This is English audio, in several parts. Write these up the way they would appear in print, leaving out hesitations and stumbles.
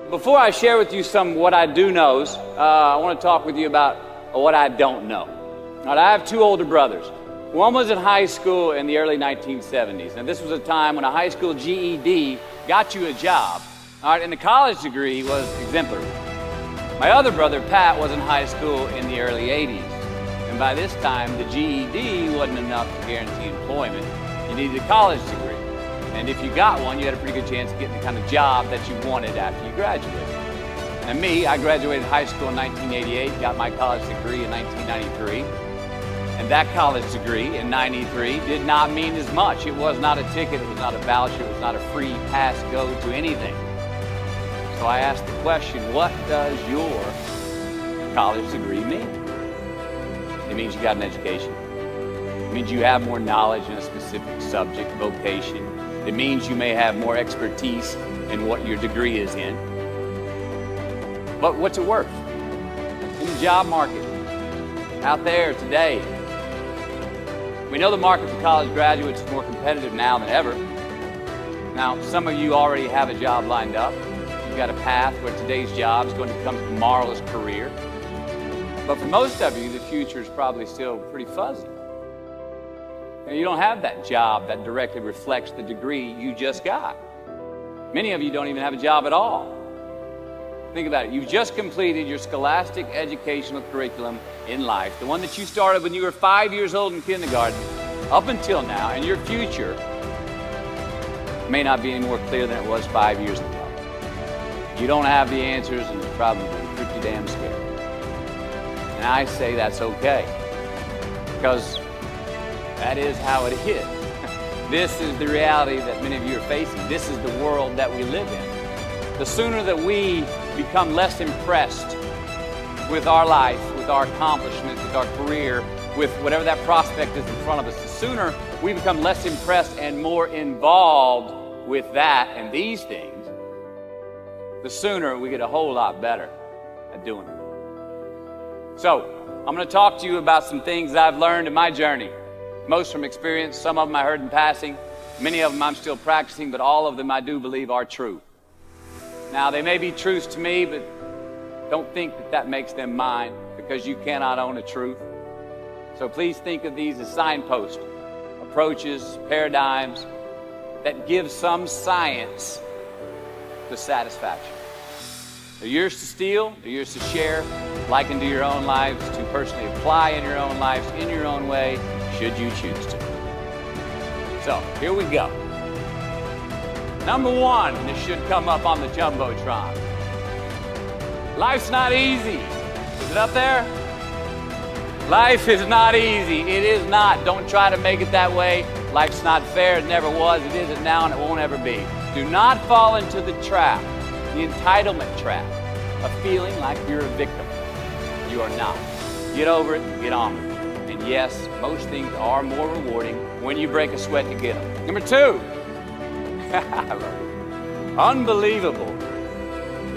Before I share with you some what I do knows, I want to talk with you about what I don't know. All right, I have two older brothers. One was in high school in the early 1970s, and this was a time when a high school GED got you a job. All right, and the college degree was exemplary. My other brother, Pat, was in high school in the early 80s, and by this time, the GED wasn't enough to guarantee employment. You needed a college degree. And if you got one, you had a pretty good chance of getting the kind of job that you wanted after you graduated. And me, I graduated high school in 1988, got my college degree in 1993. And that college degree in 93 did not mean as much. It was not a ticket, it was not a voucher, it was not a free pass go to anything. So I asked the question, what does your college degree mean? It means you got an education. It means you have more knowledge in a specific subject, vocation. It means you may have more expertise in what your degree is in. But what's it worth? In the job market, out there today, we know the market for college graduates is more competitive now than ever. Now, some of you already have a job lined up. You've got a path where today's job is going to become tomorrow's career. But for most of you, the future is probably still pretty fuzzy. You don't have that job that directly reflects the degree you just got. Many of you don't even have a job at all. Think about it. You've just completed your scholastic educational curriculum in life, the one that you started when you were 5 years old in kindergarten, up until now, and your future may not be any more clear than it was 5 years ago. You don't have the answers, and it's probably pretty damn scary. And I say that's okay, because that is how it is. This is the reality that many of you are facing. This is the world that we live in. The sooner that we become less impressed with our life, with our accomplishments, with our career, with whatever that prospect is in front of us, the sooner we become less impressed and more involved with that and these things, the sooner we get a whole lot better at doing it. So, I'm going to talk to you about some things that I've learned in my journey. Most from experience, some of them I heard in passing, many of them I'm still practicing, but all of them I do believe are true. Now, they may be truths to me, but don't think that that makes them mine, because you cannot own a truth. So please think of these as signposts, approaches, paradigms that give some science to satisfaction. They're yours to steal, they're yours to share, liken to your own lives, to personally apply in your own lives, in your own way, should you choose to. So, here we go. Number one, and this should come up on the Jumbotron. Life's not easy. Is it up there? Life is not easy. It is not. Don't try to make it that way. Life's not fair. It never was. It isn't now, and it won't ever be. Do not fall into the trap, the entitlement trap, of feeling like you're a victim. You are not. Get over it and get on with it. And yes, most things are more rewarding when you break a sweat to get them. Number two, I love it. Unbelievable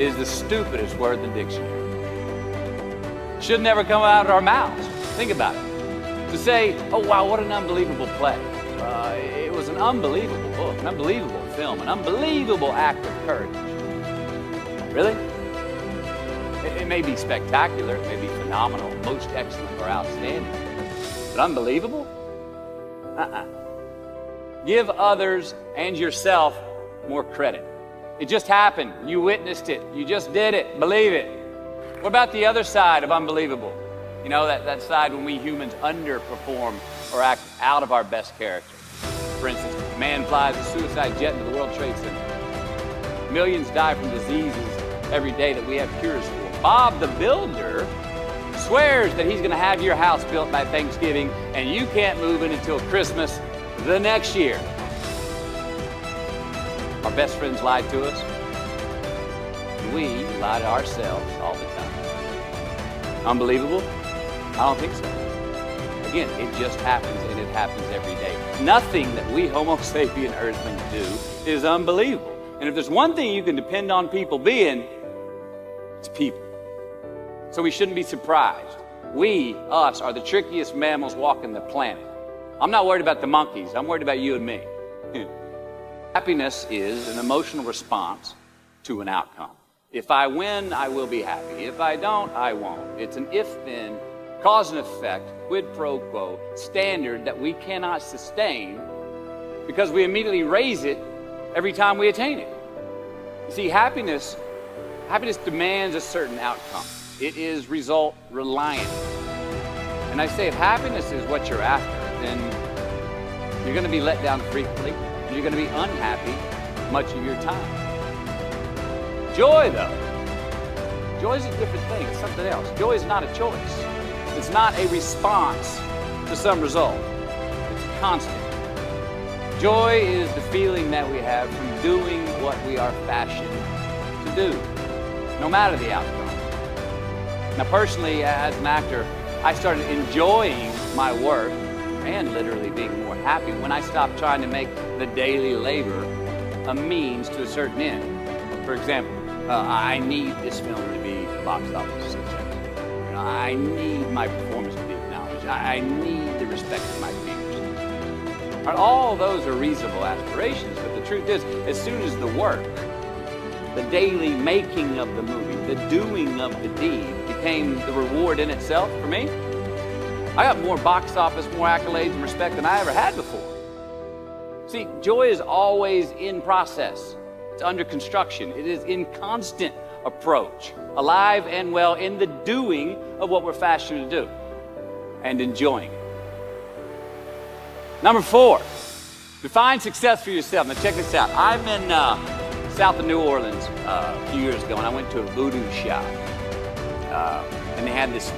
is the stupidest word in the dictionary. Should never come out of our mouths. Think about it. To say, oh wow, what an unbelievable play. It was an unbelievable book, an unbelievable film, an unbelievable act of courage. Really? It may be spectacular, it may be phenomenal, most excellent or outstanding. But unbelievable? Give others and yourself more credit. It just happened. You witnessed it. You just did it. Believe it. What about the other side of unbelievable? You know, that side when we humans underperform or act out of our best character. For instance, man flies a suicide jet into the World Trade Center. Millions die from diseases every day that we have cures for. Bob the Builder swears that he's going to have your house built by Thanksgiving, and you can't move in until Christmas the next year. Our best friends lied to us, and we lie to ourselves all the time. Unbelievable? I don't think so. Again, it just happens, and it happens every day. Nothing that we Homo sapien earthlings do is unbelievable. And if there's one thing you can depend on people being, it's people. So we shouldn't be surprised. We, us, are the trickiest mammals walking the planet. I'm not worried about the monkeys. I'm worried about you and me. Happiness is an emotional response to an outcome. If I win, I will be happy. If I don't, I won't. It's an if-then, cause and effect, quid pro quo standard that we cannot sustain because we immediately raise it every time we attain it. You see, happiness demands a certain outcome. It is result reliant. And I say if happiness is what you're after, then you're going to be let down frequently, and you're going to be unhappy much of your time. Joy, though, joy is a different thing. It's something else. Joy is not a choice. It's not a response to some result. It's constant. Joy is the feeling that we have from doing what we are fashioned to do, no matter the outcome. Now, personally, as an actor, I started enjoying my work and literally being more happy when I stopped trying to make the daily labor a means to a certain end. For example, I need this film to be a box office success. I need my performance to be acknowledged. I need the respect of my peers. All those are reasonable aspirations, but the truth is, as soon as the work, the daily making of the movie, the doing of the deed became the reward in itself for me, I got more box office, more accolades and respect than I ever had before. See, joy is always in process. It's under construction. It is in constant approach, alive and well in the doing of what we're fashioned to do and enjoying it. Number 4, define success for yourself. Now check this out. I'm in south of New Orleans a few years ago, and I went to a voodoo shop. And they had this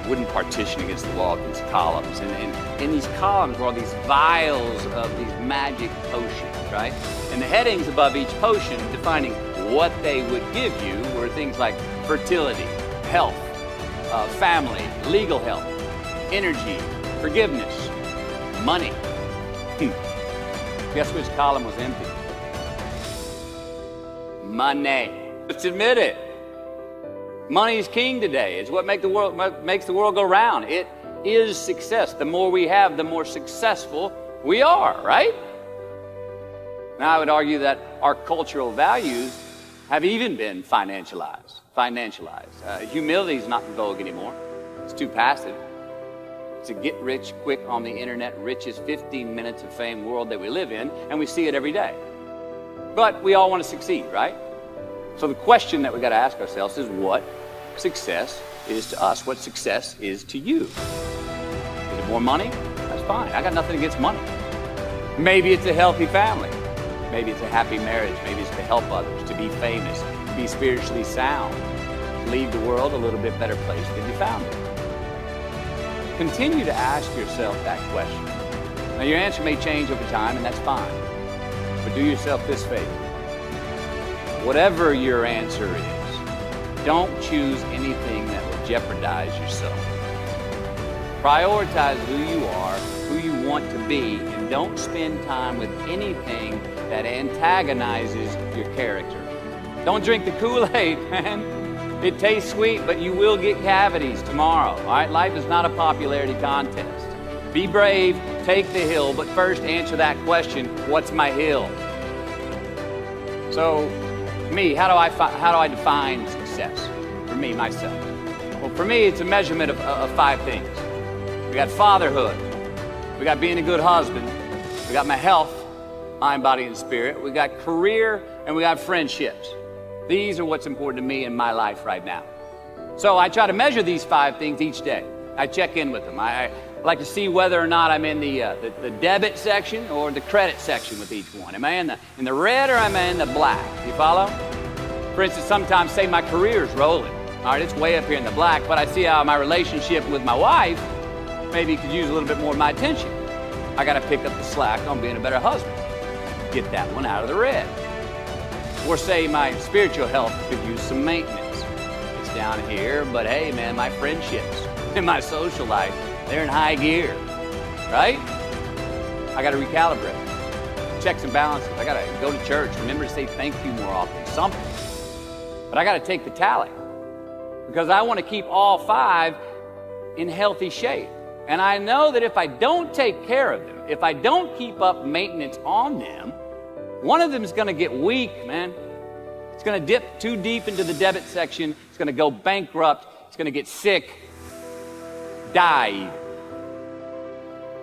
wooden partition against the wall, these columns. And in these columns were all these vials of these magic potions, right? And the headings above each potion defining what they would give you were things like fertility, health, family, legal health, energy, forgiveness, money. Guess which column was empty? Money. Let's admit it. Money is king today. It's what makes the world go round. It is success. The more we have, the more successful we are, right? Now, I would argue that our cultural values have even been financialized. Humility is not in vogue anymore. It's too passive. It's a get rich quick on the internet, richest 15 minutes of fame world that we live in, and we see it every day. But we all want to succeed, right? So the question that we got to ask ourselves is what success is to us, what success is to you. Is it more money? That's fine. I got nothing against money. Maybe it's a healthy family. Maybe it's a happy marriage. Maybe it's to help others, to be famous, to be spiritually sound, to leave the world a little bit better place than you found it. Continue to ask yourself that question. Now, your answer may change over time, and that's fine. But do yourself this favor. Whatever your answer is, don't choose anything that will jeopardize yourself. Prioritize who you are, who you want to be, and don't spend time with anything that antagonizes your character. Don't drink the Kool-Aid, man. It tastes sweet, but you will get cavities tomorrow, all right? Life is not a popularity contest. Be brave, take the hill, but first answer that question, what's my hill? So, me, how do I define success? For me, myself. Well, for me, it's a measurement of 5 things. We got fatherhood. We got being a good husband. We got my health, mind, body, and spirit. We got career, and we got friendships. These are what's important to me in my life right now. So I try to measure these 5 things each day. I check in with them. I like to see whether or not I'm in the debit section or the credit section with each one. Am I in the red or am I in the black? You follow? For instance, sometimes say my career's rolling. All right, it's way up here in the black, but I see how my relationship with my wife maybe could use a little bit more of my attention. I got to pick up the slack on being a better husband. Get that one out of the red. Or say my spiritual health could use some maintenance. It's down here, but hey, man, my friendships and my social life, they're in high gear, right? I got to recalibrate. Checks and balances. I got to go to church. Remember to say thank you more often. Something. But I got to take the tally because I want to keep all 5 in healthy shape. And I know that if I don't take care of them, if I don't keep up maintenance on them, one of them is going to get weak, man. It's going to dip too deep into the debit section. It's going to go bankrupt. It's going to get sick, die even.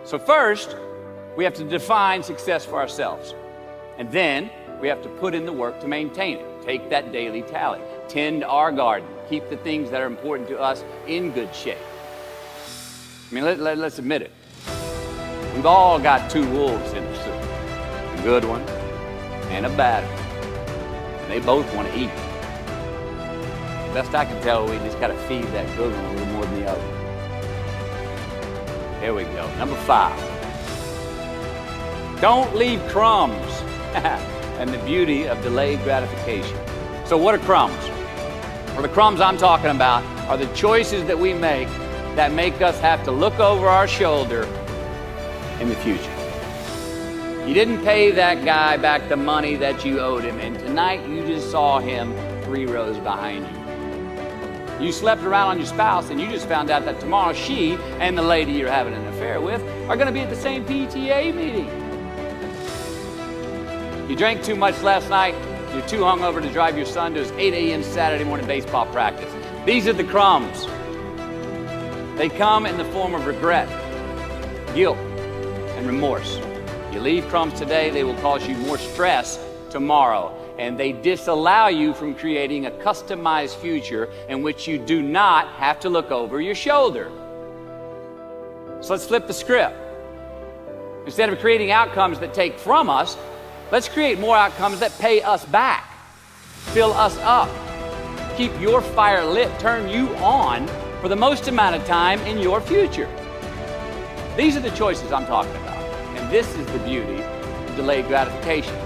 So first, we have to define success for ourselves. And then we have to put in the work to maintain it. Take that daily tally. Tend our garden. Keep the things that are important to us in good shape. I mean, let's admit it. We've all got two wolves in the soup. A good one and a bad one. And they both want to eat. Best I can tell, we just got to feed that good one a little more than the other. Here we go. Number 5. Don't leave crumbs. And the beauty of delayed gratification. So what are crumbs? Well, the crumbs I'm talking about are the choices that we make that make us have to look over our shoulder in the future. You didn't pay that guy back the money that you owed him, and tonight you just saw him 3 rows behind you. You slept around on your spouse, and you just found out that tomorrow she and the lady you're having an affair with are going to be at the same PTA meeting. You drank too much last night. You're too hungover to drive your son to his 8 a.m. Saturday morning baseball practice. These are the crumbs. They come in the form of regret, guilt, and remorse. You leave crumbs today, they will cause you more stress tomorrow. And they disallow you from creating a customized future in which you do not have to look over your shoulder. So let's flip the script. Instead of creating outcomes that take from us, let's create more outcomes that pay us back, fill us up, keep your fire lit, turn you on for the most amount of time in your future. These are the choices I'm talking about. And this is the beauty of delayed gratification.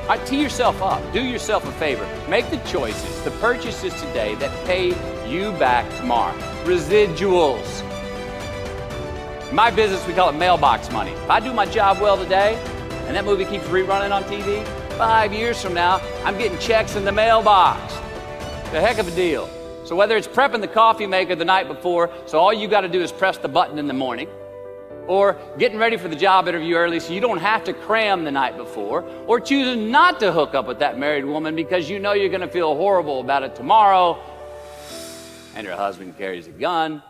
All right, tee yourself up. Do yourself a favor. Make the choices, the purchases today that pay you back tomorrow. Residuals. In my business, we call it mailbox money. If I do my job well today, and that movie keeps rerunning on TV, 5 years from now, I'm getting checks in the mailbox. It's a heck of a deal. So whether it's prepping the coffee maker the night before, so all you got to do is press the button in the morning, or getting ready for the job interview early so you don't have to cram the night before, or choosing not to hook up with that married woman because you know you're going to feel horrible about it tomorrow, and her husband carries a gun,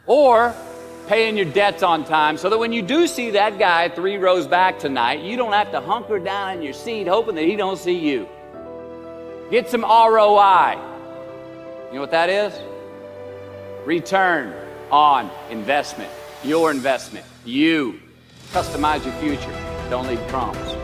or paying your debts on time so that when you do see that guy 3 rows back tonight, you don't have to hunker down in your seat hoping that he don't see you. Get some ROI. You know what that is? Return on investment. Your investment. You. Customize your future. Don't leave crumbs.